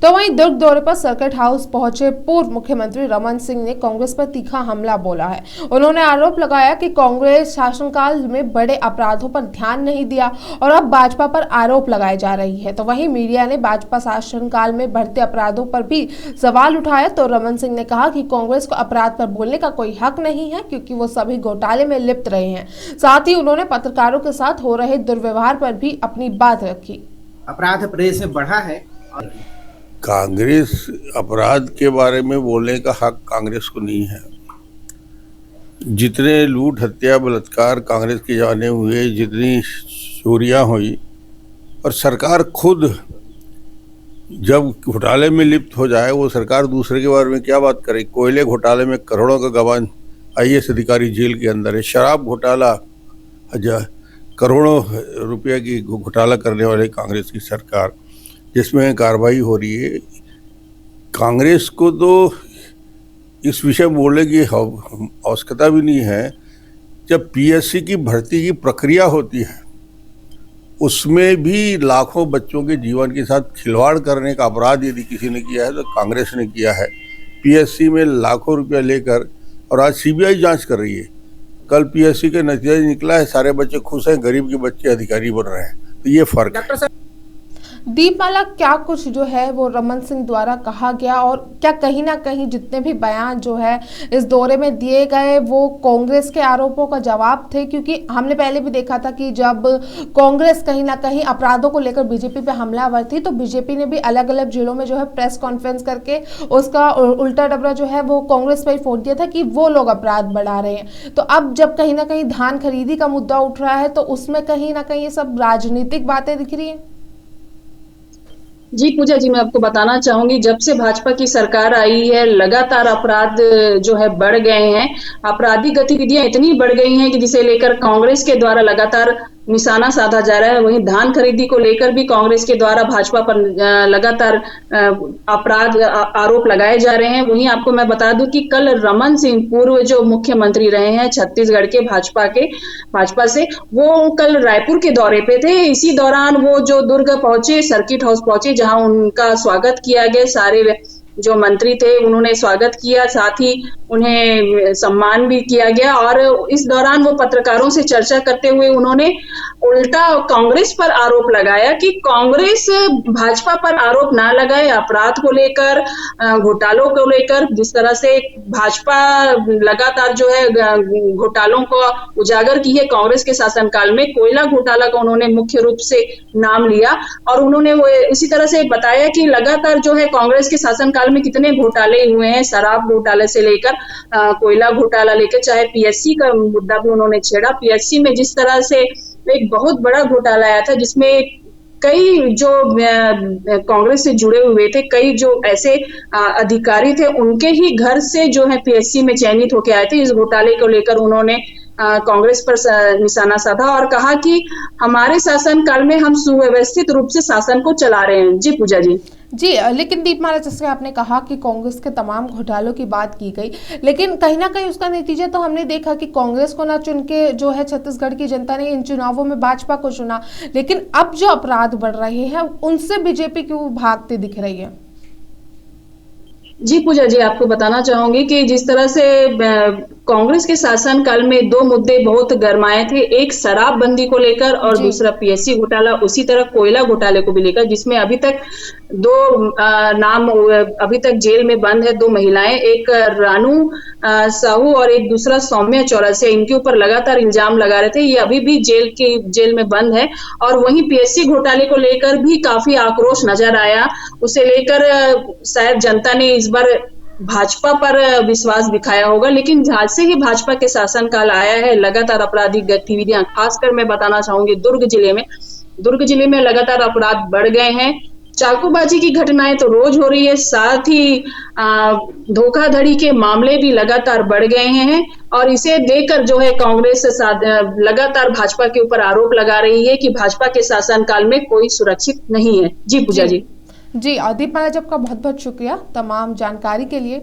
तो वहीं दुर्ग दौरे पर सर्किट हाउस पहुंचे पूर्व मुख्यमंत्री रमन सिंह ने कांग्रेस पर तीखा हमला बोला है। उन्होंने आरोप लगाया कि कांग्रेस शासनकाल में बड़े अपराधों पर ध्यान नहीं दिया और अब भाजपा पर आरोप लगाए जा रही है। तो वहीं मीडिया ने भाजपा शासनकाल में बढ़ते अपराधों पर भी सवाल उठाया तो रमन सिंह ने कहा कि कांग्रेस को अपराध पर बोलने का कोई हक नहीं है क्योंकि वो सभी घोटाले में लिप्त रहे हैं। साथ ही उन्होंने पत्रकारों के साथ हो रहे दुर्व्यवहार पर भी अपनी बात रखी। अपराध प्रदेश में बढ़ा है। कांग्रेस अपराध के बारे में बोलने का हक कांग्रेस को नहीं है। जितने लूट हत्या बलात्कार कांग्रेस के जाने हुए, जितनी चोरियां हुई, और सरकार खुद जब घोटाले में लिप्त हो जाए वो सरकार दूसरे के बारे में क्या बात करे। कोयले घोटाले में करोड़ों का गबन, आईएएस अधिकारी जेल के अंदर है। शराब घोटाला, करोड़ों रुपये की घोटाला करने वाले कांग्रेस की सरकार, जिसमें कार्रवाई हो रही है। कांग्रेस को तो इस विषय में बोलने की आवश्यकता भी नहीं है। जब पीएससी की भर्ती की प्रक्रिया होती है उसमें भी लाखों बच्चों के जीवन के साथ खिलवाड़ करने का अपराध यदि किसी ने किया है तो कांग्रेस ने किया है। पीएससी में लाखों रुपया लेकर, और आज सीबीआई जांच कर रही है। कल पीएससी के नतीजा निकला है, सारे बच्चे खुश हैं, गरीब के बच्चे अधिकारी बन रहे हैं। तो ये फर्क है। दीपमाला, क्या कुछ जो है वो रमन सिंह द्वारा कहा गया और क्या कहीं ना कहीं जितने भी बयान जो है इस दौरे में दिए गए वो कांग्रेस के आरोपों का जवाब थे? क्योंकि हमने पहले भी देखा था कि जब कांग्रेस कहीं ना कहीं अपराधों को लेकर बीजेपी पे हमलावर थी तो बीजेपी ने भी अलग अलग जिलों में जो है प्रेस कॉन्फ्रेंस करके उसका उल्टा डबरा जो है वो कांग्रेस पर ही फोड़ दिया था कि वो लोग अपराध बढ़ा रहे हैं। तो अब जब कहीं ना कहीं धान खरीदी का मुद्दा उठ रहा है तो उसमें कहीं ना कहीं ये सब राजनीतिक बातें दिख रही है। जी पूजा जी, मैं आपको बताना चाहूंगी, जब से भाजपा की सरकार आई है लगातार अपराध जो है बढ़ गए हैं। आपराधिक गतिविधियां इतनी बढ़ गई हैं कि जिसे लेकर कांग्रेस के द्वारा लगातार निशाना साधा जा रहा है। वहीं धान खरीदी को लेकर भी कांग्रेस के द्वारा भाजपा पर लगातार अपराध आरोप लगाए जा रहे हैं। वहीं आपको मैं बता दूं कि कल रमन सिंह, पूर्व जो मुख्यमंत्री रहे हैं छत्तीसगढ़ के भाजपा से, वो कल रायपुर के दौरे पे थे। इसी दौरान वो जो दुर्ग पहुंचे, सर्किट हाउस पहुंचे, जहां उनका स्वागत किया गया। सारे जो मंत्री थे उन्होंने स्वागत किया, साथ ही उन्हें सम्मान भी किया गया। और इस दौरान वो पत्रकारों से चर्चा करते हुए उन्होंने उल्टा कांग्रेस पर आरोप लगाया कि कांग्रेस भाजपा पर आरोप ना लगाए अपराध को लेकर, घोटालों को लेकर। जिस तरह से भाजपा लगातार जो है घोटालों को उजागर की है कांग्रेस के शासनकाल में, कोयला घोटाला का उन्होंने मुख्य रूप से नाम लिया। और उन्होंने वो इसी तरह से बताया कि लगातार जो है कांग्रेस के शासनकाल में कितने घोटाले हुए हैं, शराब घोटाले से लेकर कोयला घोटाला लेकर, चाहे पीएससी का मुद्दा भी उन्होंने छेड़ा। पीएससी में जिस तरह से एक बहुत बड़ा घोटाला आया था जिसमें कई जो कांग्रेस से जुड़े हुए थे, कई जो ऐसे अधिकारी थे, उनके ही घर से जो है पीएससी में चयनित होकर आए थे। इस घोटाले को लेकर उन्होंने कांग्रेस पर निशाना साधा और कहा कि हमारे शासनकाल में हम सुव्यवस्थित रूप से शासन को चला रहे हैं। जी पूजा जी। जी, लेकिन दीपमाला, जैसे आपने कहा कि कांग्रेस के तमाम घोटालों की बात की गई, लेकिन कहीं ना कहीं उसका नतीजा तो हमने देखा कि कांग्रेस को ना चुन के जो है छत्तीसगढ़ की जनता ने इन चुनावों में भाजपा को चुना। लेकिन अब जो अपराध बढ़ रहे हैं उनसे बीजेपी क्यों भागती दिख रही है? जी पूजा जी, आपको बताना चाहूंगी कि जिस तरह से कांग्रेस के शासनकाल में दो मुद्दे बहुत गरमाए थे, एक शराबबंदी को लेकर और दूसरा पीएससी घोटाला, उसी तरह कोयला घोटाले को भी लेकर, जिसमें अभी तक दो नाम अभी तक जेल में बंद है, दो महिलाएं, एक रानू साहू और एक दूसरा सौम्या चौरसिया। इनके ऊपर लगातार इल्जाम लगा रहे थे, ये अभी भी जेल में बंद है। और वहीं पीएससी घोटाले को लेकर भी काफी आक्रोश नजर आया। उसे लेकर शायद जनता ने इस बार भाजपा पर विश्वास दिखाया होगा, लेकिन जहां से ही भाजपा के शासनकाल आया है लगातार आपराधिक गतिविधियां, खासकर मैं बताना चाहूंगी दुर्ग जिले में लगातार अपराध बढ़ गए हैं। चाकूबाजी की घटनाएं तो रोज हो रही है, साथ ही धोखाधड़ी के मामले भी लगातार बढ़ गए हैं। और इसे देखकर जो है कांग्रेस लगातार भाजपा के ऊपर आरोप लगा रही है कि भाजपा के शासनकाल में कोई सुरक्षित नहीं है। जी पूजा जी। जी, दीपमाला, आपका बहुत बहुत शुक्रिया तमाम जानकारी के लिए।